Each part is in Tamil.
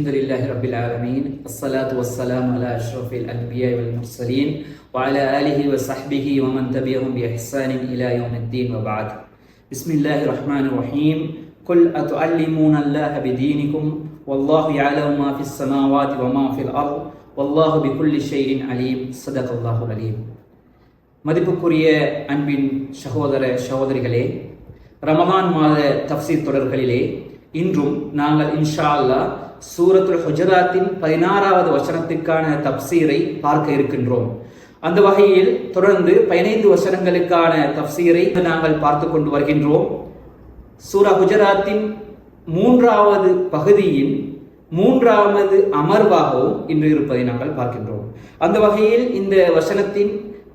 Alhamdulillahi Rabbil Alameen. As-salatu was-salamu ala ashrafil anbiya wal mursalin wa ala alihi wa sahbihi wa man tabi'ahum bi ihsanin ila yawmiddin wa ba'd. Bismillahir Rahmanir Rahim. Qul atu'allimuna Allaha bidinikum wallahu ya'lamu ma fis samawati wa ma fil ard wallahu bikulli shay'in alim. Sadaqallahul alim. மதிப்புக்குரிய அன்பின் சகோதரிகளே, ரமதான் மாத தஃப்சீர் தொடர்களிலே இன்றும் நாங்கள் இன்ஷா அல்லாஹ் சூரத்துல் ஹுஜராத்தின் 16வது வசனத்திற்கான தஃப்சீரை பார்க்க இருக்கின்றோம். அந்த வகையில் தொடர்ந்து 15 வசனங்களுக்கான தஃப்சீரை நாங்கள் பார்த்து கொண்டு வருகின்றோம். சூரா ஹுஜராத்தின் 3வது பகுதியின் 3வது அமர்வாகவும் இன்று இருப்பதை நாங்கள் பார்க்கின்றோம். அந்த வகையில் இந்த வசனத்தின்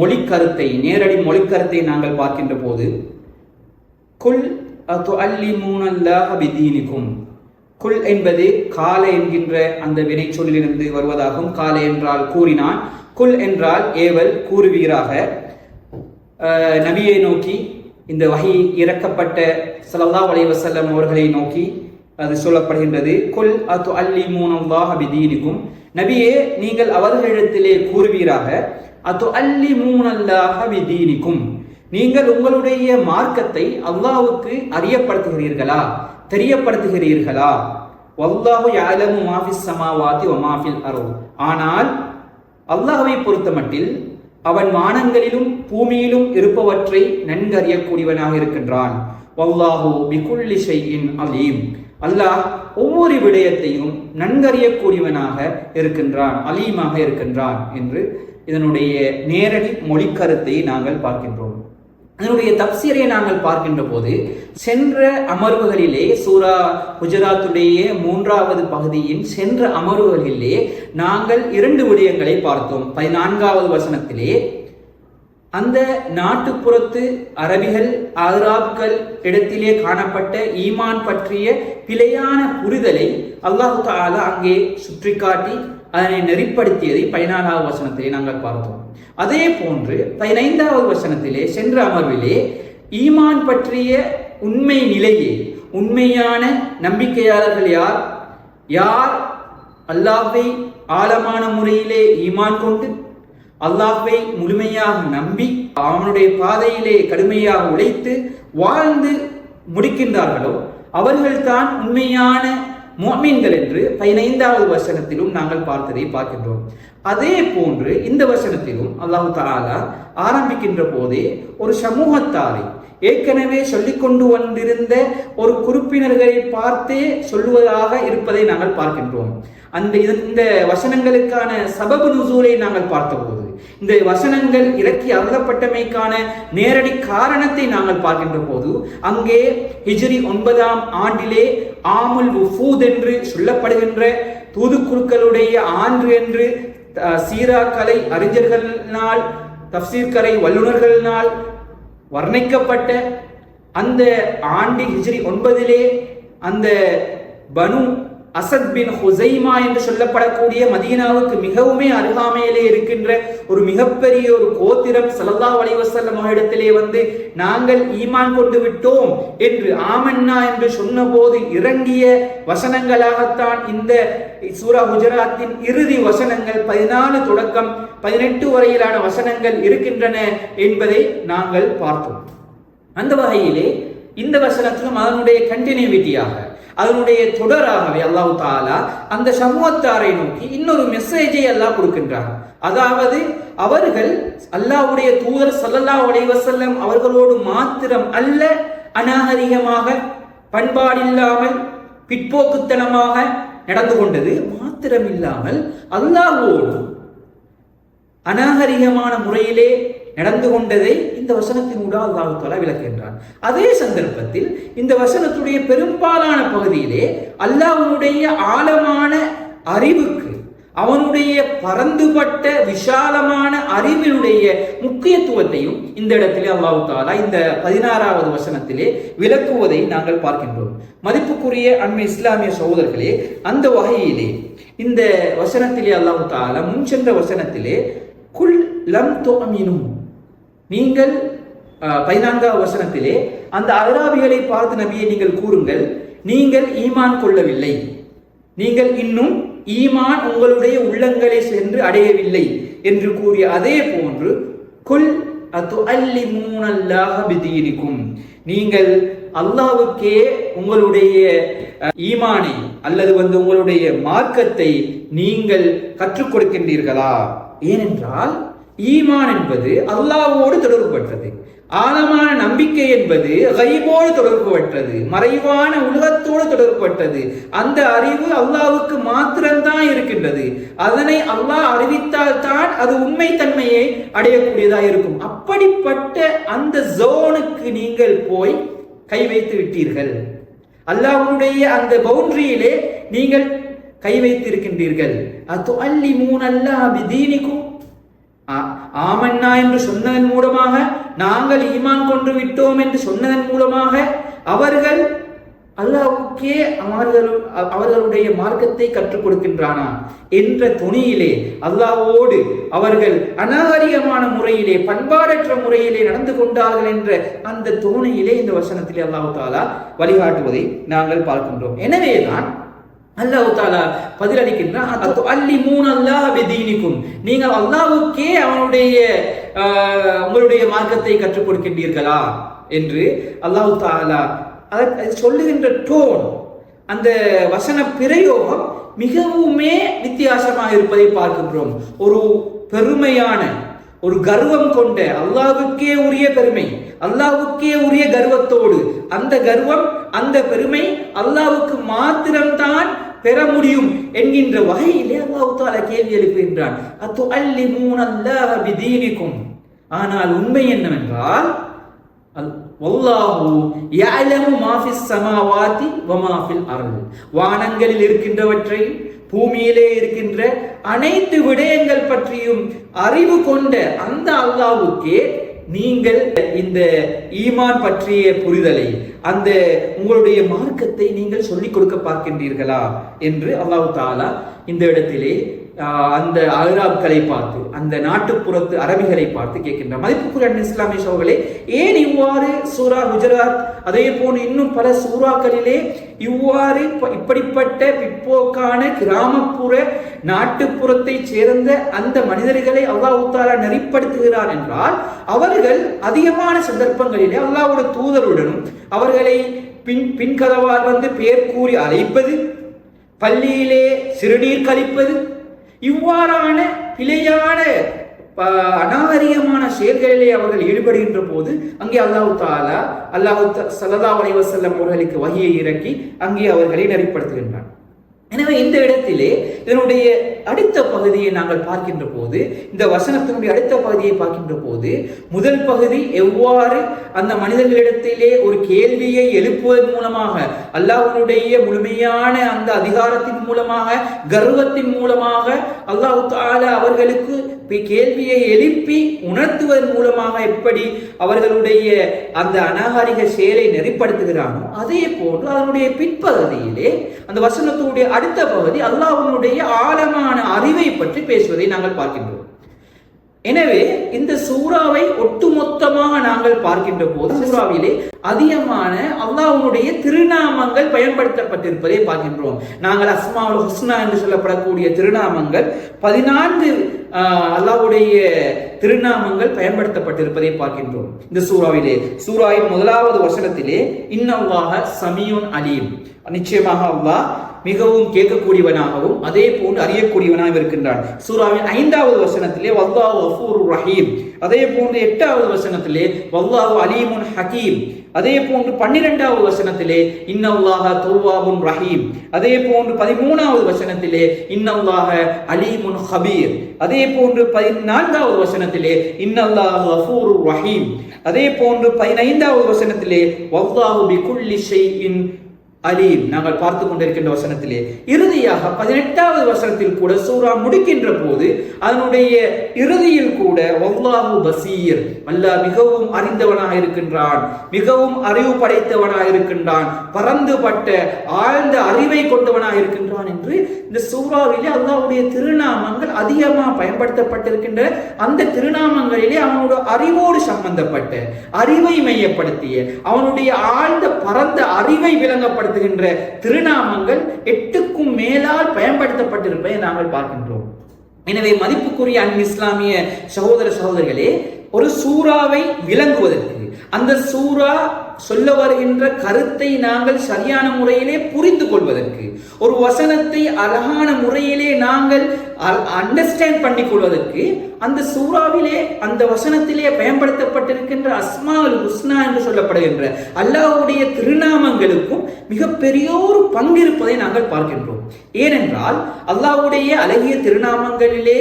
மொழிக்கருத்தை, நேரடி மொழிக்கருத்தை நாங்கள் பார்க்கின்ற போது, குல் அதுஅல்லிமூன அல்லாஹ பிதீனிக்கும், குல் என்பது கால என்கின்ற அந்த வினை சொல்லிலிருந்து வருவதாகும். கால என்றால் கூறினான், குல் என்றால் ஏவல், கூறுவீராக. நபியை நோக்கி இந்த வஹி இறக்கப்பட்ட ஸல்லல்லாஹு அலைஹி வஸல்லம் அவர்களை நோக்கி அது சொல்லப்படுகின்றது. குல் அதுஅல்லிமூன அல்லாஹ பிதீனிக்கும், நபியே நீங்கள் அவர்களிடத்திலே கூறுவீராக. அதுஅல்லிமூன அல்லாஹ பிதீனிக்கும், நீங்கள் உங்களுடைய மார்க்கத்தை அல்லாஹ்வுக்கு அறியப்படுத்துகிறீர்களா, தெரியப்படுத்துகிறீர்களா? வல்லாஹு யஅலமு மா ஃபிஸ் ஸமாவாதி வ மா ஃபில் அர்த், ஆனால் அல்லாஹ்வை பொறுத்தமட்டில் அவன் வானங்களிலும் பூமியிலும் இருப்பவற்றை நன்கு அறியக்கூடியவனாக இருக்கின்றான். வல்லாஹு பிகுல்லி ஷைஇன் அலீம், அல்லாஹ் ஒவ்வொரு விடயத்தையும் நன்கறியக்கூடியவனாக இருக்கின்றான், அலீமாக இருக்கின்றான் என்று இதனுடைய நேரடி மொழிக்கருத்தை நாங்கள் பார்க்கின்றோம். இதனுடைய தஃப்சீரை நாங்கள் பார்க்கின்ற போது, சென்ற அமர்வுகளிலே சூரா குஜராத்துடைய 3வது பகுதியின் சென்ற அமர்வுகளிலே நாங்கள் 2 விடயங்களை பார்த்தோம். 14வது வசனத்திலே அந்த நாட்டுப்புறத்து அரபிகள், ஆராப்கள் இடத்திலே காணப்பட்ட ஈமான் பற்றிய பிழையான புரிதலை அல்லாஹ் தஆலா அங்கே சுற்றி காட்டி அதனை நெறிப்படுத்தியதை 14வது வசனத்திலே நாங்கள் பார்த்தோம். அதே போன்று 15வது வசனத்திலே சென்ற அமர்விலே ஈமான் பற்றிய உண்மை நிலையை, உண்மையான நம்பிக்கையாளர்கள் யார், யார் அல்லாஹ்வை ஆழமான முறையிலே ஈமான் கொண்டு அல்லாஹ்வை முழுமையாக நம்பி அவனுடைய பாதையிலே கடுமையாக உழைத்து வாழ்ந்து முடிக்கின்றார்களோ அவர்கள்தான் உண்மையான முஃமின்கள் என்று 15வது வசனத்திலும் நாங்கள் பார்த்ததை பார்க்கின்றோம். அதே போன்று இந்த வசனத்திலும் அல்லாஹ் தஆலா ஆரம்பிக்கின்ற போதே ஒரு சமூகத்தாரை, ஏற்கனவே சொல்லிக் கொண்டு வந்திருந்த ஒரு குறிப்பினர்களை பார்த்தே சொல்லுவதாக இருப்பதை நாங்கள் பார்க்கின்றோம். இந்த வசனங்களுக்கான சபபு நுசூலை நாங்கள் பார்த்தபோது, இந்த வசனங்கள் இறக்கி அருளப்பட்டமைக்கான நேரடி காரணத்தை நாங்கள் பார்க்கின்ற போது, அங்கே ஹிஜ்ரி 9ஆம் ஆண்டிலே ஆமுல் வுஃபூத் என்று சொல்லப்படுகின்ற தூதுக்குழுக்களுடைய ஆண்டு என்று சீரா கலை அறிஞர்களினால், தஃப்சீர் கலை வல்லுநர்களினால் வர்ணிக்கப்பட்ட அந்த ஆண்டு ஹிஜ்ரி 9லே அந்த பனு அசத் பின் ஹுசைமா என்று சொல்லப்படக்கூடிய மதீனாவுக்கு மிகவுமே அருகாமையிலே இருக்கின்ற ஒரு மிகப்பெரிய ஒரு கோத்திரம் ஸல்லல்லாஹு அலைஹி வஸல்லம் இடத்திலே வந்து நாங்கள் ஈமான் கொண்டு விட்டோம் என்று ஆமன்னா என்று சொன்னபோது இறங்கிய வசனங்களாகத்தான் இந்த சூரா குஜராத்தின் இறுதி வசனங்கள் 14 தொடக்கம் 18 வரையிலான வசனங்கள் இருக்கின்றன என்பதை நாங்கள் பார்த்தோம். அந்த வகையிலே இந்த வசனத்திலும் அதனுடைய கண்டினியூட்டியாக, அதனுடைய தொடராகவே அல்லாஹ் தஆலா அந்த சமூகத்தாரை நோக்கி இன்னொரு மெசேஜை அல்லாஹ் கொடுக்கின்றார். அதாவது அவர்கள் அல்லாஹ்வுடைய தூதர் ஸல்லல்லாஹு அலைஹி வஸல்லம் அவர்களோடு மாத்திரம் அல்ல, அநாகரிகமாக, பண்பாடில்லாமல், பிற்போக்குத்தனமாக நடந்து கொண்டது மாத்திரமில்லாமல் அல்லாஹ்வோடு அநாகரிகமான முறையிலே நடந்து கொண்டதை இந்த வசனத்தினூடாக அல்லாஹ் தஆலா விளக்குகின்றார். அதே சந்தர்ப்பத்தில் இந்த வசனத்துடைய பெரும்பாலான பகுதியிலே அல்லாஹ்வுடைய ஆழமான அறிவுக்கு, அவனுடைய பரந்துபட்ட விசாலமான அறிவினுடைய முக்கியத்துவத்தையும் இந்த இடத்திலே அல்லாஹ் தஆலா இந்த 16வது வசனத்திலே விளக்குவதை நாங்கள் பார்க்கின்றோம். மதிப்புக்குரிய அன்மை இஸ்லாமிய சகோதரர்களே, அந்த வகையிலே இந்த வசனத்திலே அல்லாஹ் தஆலா முன் சென்ற வசனத்திலே குல் லம் துஅமினு, நீங்கள் 14வது வசனத்திலே அந்த அராபிகளை பார்த்து நபியை நீங்கள் கூறுங்கள், நீங்கள் ஈமான் கொள்ளவில்லை, நீங்கள் இன்னும் ஈமான் உங்களுடைய உள்ளங்களை சென்று அடையவில்லை என்று கூறிய அதே போன்று குல் அதுஅல்லிமூனல்லாஹ பிதீனிக்கும், நீங்கள் அல்லாஹ்வுக்கே உங்களுடைய ஈமானை அல்லது உங்களுடைய மார்க்கத்தை நீங்கள் கற்றுக் கொடுக்கின்றீர்களா? ஏனென்றால் ஈமான் என்பது அல்லாஹ்வோடு தொடர்புபட்டது, ஆழமான நம்பிக்கை என்பது கைபோடு தொடர்புபட்டது, மறைவான உலகத்தோடு தொடர்புபட்டது. அந்த அறிவு அல்லாஹ்வுக்கு மாத்திரம்தான் இருக்கின்றது. அதனை அல்லாஹ் அறிவித்தால் தான் அது உண்மை தன்மையை அடையக்கூடியதாக இருக்கும். அப்படிப்பட்ட அந்த ஜோனுக்கு நீங்கள் போய் கை வைத்து விட்டீர்கள். அல்லாஹ்வுடைய அந்த பவுண்டரியிலே நீங்கள் கை வைத்து இருக்கின்றீர்கள். அதுஅல்லிமூனல்லாஹ பிதீனிக்கும், ஆமன்னா என்று சொன்னதன் மூலமாக, நாங்கள் ஈமான் கொண்டு விட்டோம் என்று சொன்னதன் மூலமாக அவர்கள் அல்லாஹ்வுக்கே அவர்களுடைய மார்க்கத்தை கற்றுக் கொடுக்கின்றானா என்ற துணியிலே அல்லாஹ்வோடு அவர்கள் அநாகரிகமான முறையிலே, பண்பாடற்ற முறையிலே நடந்து கொண்டார்கள் என்ற அந்த துணையிலே இந்த வசனத்திலே அல்லாஹ் தஆலா வழிகாட்டுவதை நாங்கள் பார்க்கின்றோம். எனவேதான் அல்லாஹ் தஆலா பதிலளிக்கின்றான், அதுஅல்லிமூனல்லாஹ பிதீனிக்கும், நீங்கள் அல்லாஹ்வுக்கே உங்களுடைய மார்க்கத்தை கற்றுக் கொடுக்கின்றீர்களா என்று அல்லாஹ் தஆலா சொல்லுகின்ற டோன், அந்த வசன பிரயோகம் மிகவுமே வித்தியாசமாக இருப்பதை பார்க்கின்றோம். ஒரு பெருமையான, ஒரு கர்வம் கொண்ட, அல்லாஹ்வுக்கே உரிய பெருமை, அல்லாஹ்வுக்கே உரிய கர்வத்தோடு, அந்த கர்வம் அந்த பெருமை அல்லாஹ்வுக்கு மாத்திரம்தான் பெற முடியும் என்கின்ற வகையிலே அல்லாஹ் தஆலா கேள்வி எழுப்புகின்றான், அதுஅல்லிமூனல்லாஹ பிதீனிக்கும். ஆனால் உண்மை என்னவென்றால் வல்லாஹு யஅலமு மா ஃபிஸ் ஸமாவாதி வ மா ஃபில் அர்த், வானங்களில் இருக்கின்றவற்றை பூமியிலே இருக்கின்ற அனைத்து விடயங்கள் பற்றியும் அறிவு கொண்ட அந்த அல்லாஹ்வுக்கே நீங்கள் இந்த ஈமான் பற்றிய புரிதலை, அந்த உங்களுடைய மார்க்கத்தை நீங்கள் சொல்லிக் கொடுக்க பார்க்கின்றீர்களா என்று அல்லாஹ் தஆலா இந்த இடத்திலே அந்த அராப்களை பார்த்து, அந்த நாட்டுப்புறத்து அரபிகளை பார்த்து கேட்கின்றார். மதிப்புக்குரிய இஸ்லாமிய சகோதரர்களே, ஏன் இவ்வாறு சூரா குஜராத் அதே போன்று இன்னும் பல சூறாக்களிலே இவ்வாறு இப்படிப்பட்ட பிற்போக்கான கிராமப்புற நாட்டுப்புறத்தை சேர்ந்த அந்த மனிதர்களை அல்லாஹ் தஆலா நெறிப்படுத்துகிறார் என்றால், அவர்கள் அதிகமான சந்தர்ப்பங்களிலே அல்லாஹ்வுடைய தூதருடனும் அவர்களை பின்கதவால் பெயர் கூறி அழைப்பது, பள்ளியிலே சிறுநீர் கழிப்பது, இவ்வாறான பிழையான அநாகரிகமான செயல்களிலே அவர்கள் ஈடுபடுகின்ற போது அங்கே அல்லாஹ் ஸல்லல்லாஹு அலைஹி வஸல்லம் அவர்களுக்கு வஹியை இறக்கி அங்கே அவர்களை நெறிப்படுத்துகின்றான். எனவே இந்த இடத்திலே இதனுடைய அடுத்த பகுதியை நாங்கள் பார்க்கின்ற போது, இந்த வசனத்தினுடைய அடுத்த பகுதியை பார்க்கின்ற போது, முதல் பகுதி எவ்வாறு அந்த மனிதர்களிடத்திலே ஒரு கேள்வியை எழுப்புவதன் மூலமாக, அல்லாஹ்வுடைய முழுமையான அந்த அதிகாரத்தின் மூலமாக, கர்வத்தின் மூலமாக அல்லாஹ் தஆலா அவர்களுக்கு கேள்வியை எழுப்பி உணர்த்துவதன் மூலமாக எப்படி அவர்களுடைய அந்த அநாகரிக செயலை நெறிப்படுத்துகிறானோ, அதே போன்று அதனுடைய பிற்பகுதியிலே அந்த வசனத்துடைய அடுத்த பகுதி அல்லாஹ்வுடைய ஆழமான அறிவை பற்றி பேசுவதை நாங்கள் பார்க்கின்றோம். எனவே இந்த சூறாவை ஒட்டுமொத்தமாக நாங்கள் பார்க்கின்ற போது சூறாவிலே அதிகமான அல்லாஹ்வுடைய திருநாமங்கள் பயன்படுத்தப்பட்டிருப்பதை பார்க்கின்றோம். நாங்கள் அஸ்மாஉல் ஹுஸ்னா என்று சொல்லப்படக்கூடிய திருநாமங்கள் 14 அல்லாஹ்வுடைய திருநாமங்கள் பயன்படுத்தப்பட்டிருப்பதை பார்க்கின்றோம் இந்த சூறாவிலே. சூறாவின் முதலாவது வசனத்திலே இன்னல்லாஹ சமீஉன் அலீம், நிச்சயமாக அல்லாஹ் மிகவும் கேட்கக்கூடியவனாகவும் அதே போன்று அறியக்கூடியவனாகவும் இருக்கின்றான். சூராவின் 5வது வசனத்திலே வல்லாஹு கஃபூருர் ரஹீம், அதே போன்று 8வது வசனத்திலே வல்லாஹு அலீமுன் ஹகீம், அதே போன்று 12வது வசனத்திலே இன்னல்லாஹ தவ்வாபுன் ரஹீம், அதே போன்று 13வது வசனத்திலே இன்னல்லாஹ அலீமுன் ஹபீர், அதே போன்று 14வது வசனத்திலே இன்னல்லாஹ கஃபூருர் ரஹீம், அதே போன்று 15வது வசனத்திலே வல்லாஹு பிகுல்லி ஷைஇன் அலீம். நாங்கள் பார்த்து கொண்டிருக்கின்ற வசனத்திலே இறுதியாக 18வது வசனத்தில் கூட சூரா முடிக்கின்ற போது அதனுடைய இறுதியில் கூட வல்லாஹு பசீர், அல்லாஹ் மிகவும் அறிந்தவனாக இருக்கின்றான், மிகவும் அறிவு படைத்தவனாக இருக்கின்றான், பரந்துபட்ட ஆழ்ந்த அறிவை கொண்டவனாக இருக்கின்றான் என்று இந்த சூறாவிலே அல்லாஹ்வுடைய திருநாமங்கள் அதிகமாக பயன்படுத்தப்பட்டிருக்கின்ற அந்த திருநாமங்களிலே அவனுடைய அறிவோடு சம்பந்தப்பட்ட, அறிவை மையப்படுத்திய, அவனுடைய ஆழ்ந்த பரந்த அறிவை விளங்கப்படுத்துகின்ற திருநாமங்கள் 8க்கும் மேலால் பயன்படுத்தப்பட்டிருப்பதை நாங்கள் பார்க்கின்றோம். எனவே மதிப்புக்குரிய இஸ்லாமிய சகோதர சகோதரிகளே, ஒரு சூறாவை விளங்குவதற்கு, அந்த சூறா சொல்ல வருகின்ற கருத்தை நாங்கள் சரியான முறையிலே புரிந்து கொள்வதற்கு, ஒரு வசனத்தை அழகான முறையிலே நாங்கள் அண்டர்ஸ்டாண்ட் பண்ணிக் கொள்வதற்கு, அந்த சூறாவிலே அந்த வசனத்திலே பயன்படுத்தப்பட்டிருக்கின்ற அஸ்மாஉல் ஹுஸ்னா என்று சொல்லப்படுகின்ற அல்லாஹ்வுடைய திருநாமங்களுக்கும் மிகப்பெரிய ஒரு பங்கு இருப்பதை நாங்கள் பார்க்கின்றோம். ஏனென்றால் அல்லாஹ்வுடைய அழகிய திருநாமங்களிலே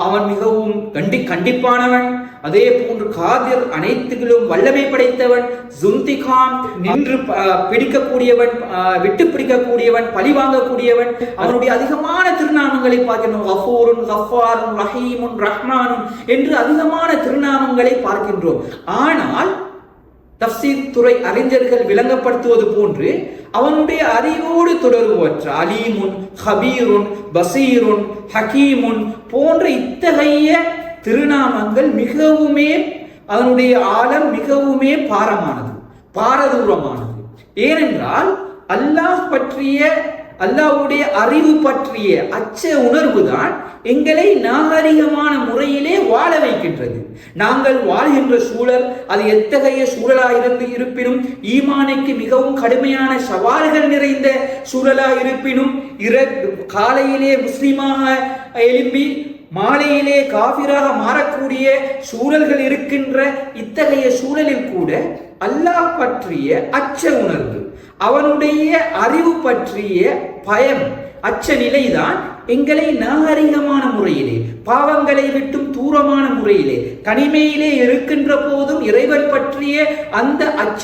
அவன் மிகவும் கண்டிப்பானவன், அதே போன்று காதிர், அனைத்திலும் வல்லமை படைத்தவன், ஜுந்திகான், நின்று பிடிக்கக்கூடியவன், விட்டு பிடிக்கக்கூடியவன், பழி வாங்கக்கூடியவன். அவனுடைய அதிகமான திருநாமங்களை பார்க்கின்றோம். கஃபூருன், கஃபாருன், ரஹீமுன், ரஹ்மானுன் என்று அதிகமான திருநாமங்களை பார்க்கின்றோம். ஆனால் தஃப்சீர் துறை அறிஞர்கள் விளங்கப்படுத்துவது போன்று அவனுடைய அறிவோடு தொடர்புற்ற அலீமுன், ஹபீருன், பசீருன், ஹக்கீமுன் போன்ற இத்தகைய திருநாமங்கள் மிகவுமே அதனுடைய ஆழம் மிகவுமே பாரதூரமானது. ஏனென்றால் அல்லாஹ் பற்றிய, அல்லாஹ்வுடைய அறிவு பற்றிய அச்ச உணர்வு தான் எங்களை நாகரிகமான முறையிலே வாழ வைக்கின்றது. நாங்கள் வாழ்கின்ற சூழல் அது எத்தகைய சூழலாயிருந்து இருப்பினும், ஈமானுக்கு மிகவும் கடுமையான சவால்கள் நிறைந்த சூழலாக இருப்பினும், காலையிலே முஸ்லிமாக எழும்பி மாலையிலே காபிராக மாறக்கூடிய சூழல்கள் இருக்கின்ற இத்தகைய சூழலில் கூட அல்லாஹ் பற்றிய அச்ச உணர்வு, அவனுடைய அறிவு பற்றிய பயம், அச்ச நிலைதான் எங்களை நாகரிகமான முறையிலே, பாவங்களை விட்டும் தூரமான முறையிலே, தனிமையிலே இருக்கின்ற போதும் இறைவன் பற்றிய அந்த அச்ச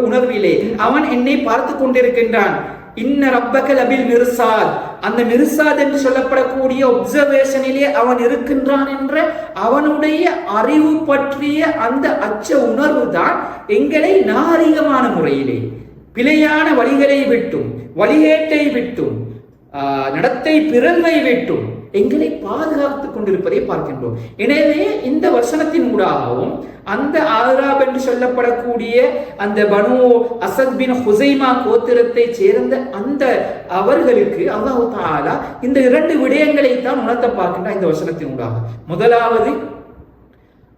உணர்விலே அவன் என்னை பார்த்து கொண்டிருக்கின்றான். இன்ன ரப்பக லபில் மிர்சாத், அந்த மிர்சாத் என்று சொல்லப்படக்கூடிய ஒப்சர்வேஷனிலே அவன் இருக்கின்றான் என்ற அவனுடைய அறிவு பற்றிய அந்த அச்ச உணர்வு தான் எங்களை நாகரிகமான முறையிலே பிழையான வழிகளை விட்டும், வழிகேட்டை விட்டும், நடத்தை பிறழ்வை விட்டும் எங்களை பாதுகாத்துக் கொண்டிருப்பதை பார்க்கின்றோம். எனவே இந்த வசனத்தின் ஊடாகவும் அந்த ஆராப் என்று சொல்லப்படக்கூடிய அந்த பனு அசத் பின் ஹுசைமா கோத்திரத்தை சேர்ந்த அந்த அவர்களுக்கு அல்லாஹ் தஆலா இந்த 2 விடயங்களை தான் உணர்த்த பார்க்கின்றார் இந்த வசனத்தின் ஊடாக. முதலாவது,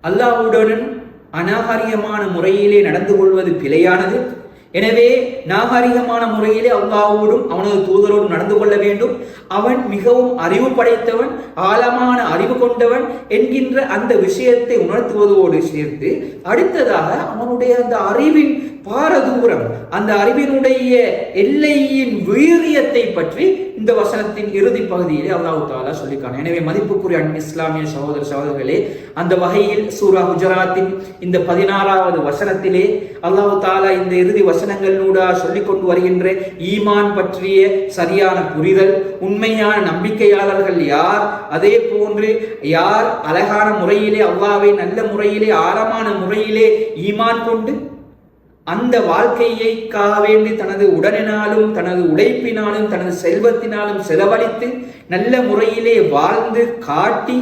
அல்லாஹ்வுடன் அநாகரிகமான முறையிலே நடந்து கொள்வது பிழையானது. எனவே நாகரிகமான முறையிலே அல்லாஹ்வோடும் அவனது தூதரோடும் நடந்து கொள்ள வேண்டும். அவன் மிகவும் அறிவு படைத்தவன், ஆழமான அறிவு கொண்டவன் என்கின்ற அந்த விஷயத்தை உணர்த்துவதோடு சேர்த்து, அடுத்ததாக அவனுடைய அந்த அறிவின் பாரதூரம், அந்த அறிவினுடைய எல்லையின் வீரியத்தை பற்றி இந்த வசனத்தின் இறுதி பகுதியிலே அல்லாஹ் தஆலா சொல்லிக்கான. எனவே மதிப்புக்குரிய இஸ்லாமிய சகோதர சகோதரர்களே, அந்த வகையில் சூரா குஜராத்தின் இந்த 16வது வசனத்திலே அல்லாஹ் தஆலா இந்த இறுதி வசனங்களூடா சொல்லிக் கொண்டு வருகின்ற ஈமான் பற்றிய சரியான புரிதல், உண்மையான நம்பிக்கையாளர்கள் யார், அதே போன்று யார் அழகான முறையிலே அல்லாஹ்வை நல்ல முறையிலே ஆழமான முறையிலே ஈமான் கொண்டு அந்த வாழ்க்கையைக்காக வேண்டி தனது உடலினாலும் தனது உழைப்பினாலும் தனது செல்வத்தினாலும் செலவழித்து நல்ல முறையிலே வாழ்ந்து காட்டி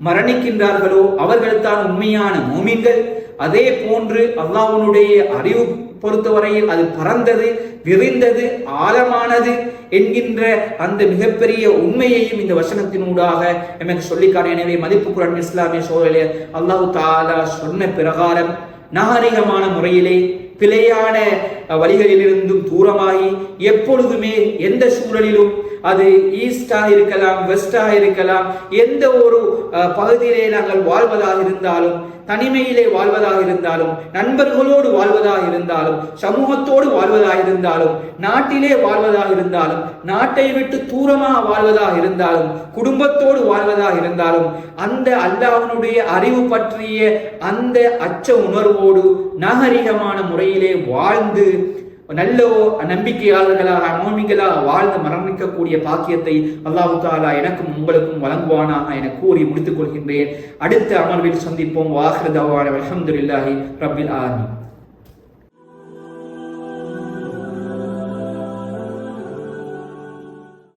மரணிக்கின்றார்களோ அவர்கள் தான் உண்மையான மூமின்கள். அதே போன்று அல்லாஹ்வுடைய அறிவு பொறுத்தவரையில் அது பரந்தது, விரிந்தது, ஆழமானது என்கின்ற அந்த மிகப்பெரிய உண்மையையும் இந்த வசனத்தினூடாக எனக்கு சொல்லிக்கான. எனவே மதிப்புக்குரிய இஸ்லாமிய சோழர்களே, அல்லாஹ் தஆலா சொன்ன பிரகாரம் நாகரிகமான முறையிலே பிழையான வழிகளிலிருந்தும் தூரமாகி எப்பொழுதுமே எந்த சூழலிலும், அது ஈஸ்டாக இருக்கலாம், வெஸ்டாக இருக்கலாம், எந்த ஒரு பகுதியிலே நாங்கள் வாழ்வதாக இருந்தாலும், தனிமையிலே வாழ்வதாக இருந்தாலும், நண்பர்களோடு வாழ்வதாக இருந்தாலும், சமூகத்தோடு வாழ்வதாக இருந்தாலும், நாட்டிலே வாழ்வதாக இருந்தாலும், நாட்டை விட்டு தூரமாக வாழ்வதாக இருந்தாலும், குடும்பத்தோடு வாழ்வதாக இருந்தாலும், அந்த அல்லாஹ்வுடைய அறிவு பற்றிய அந்த அச்ச உணர்வோடு நாகரிகமான முறையிலே வாழ்ந்து நல்ல நம்பிக்கையாளர்களாக மூமின்களாக வாழ்ந்து மரணிக்கக்கூடிய பாக்கியத்தை அல்லாஹ் தஆலா எனக்கும் உங்களுக்கும் வழங்குவானாக என கூறி முடித்துக் கொள்கின்றேன். அடுத்த அமர்வில் சந்திப்போம். வாஹிரு தஅவானா அல்ஹம்துலில்லாஹி ரப்பில் ஆலமீன்.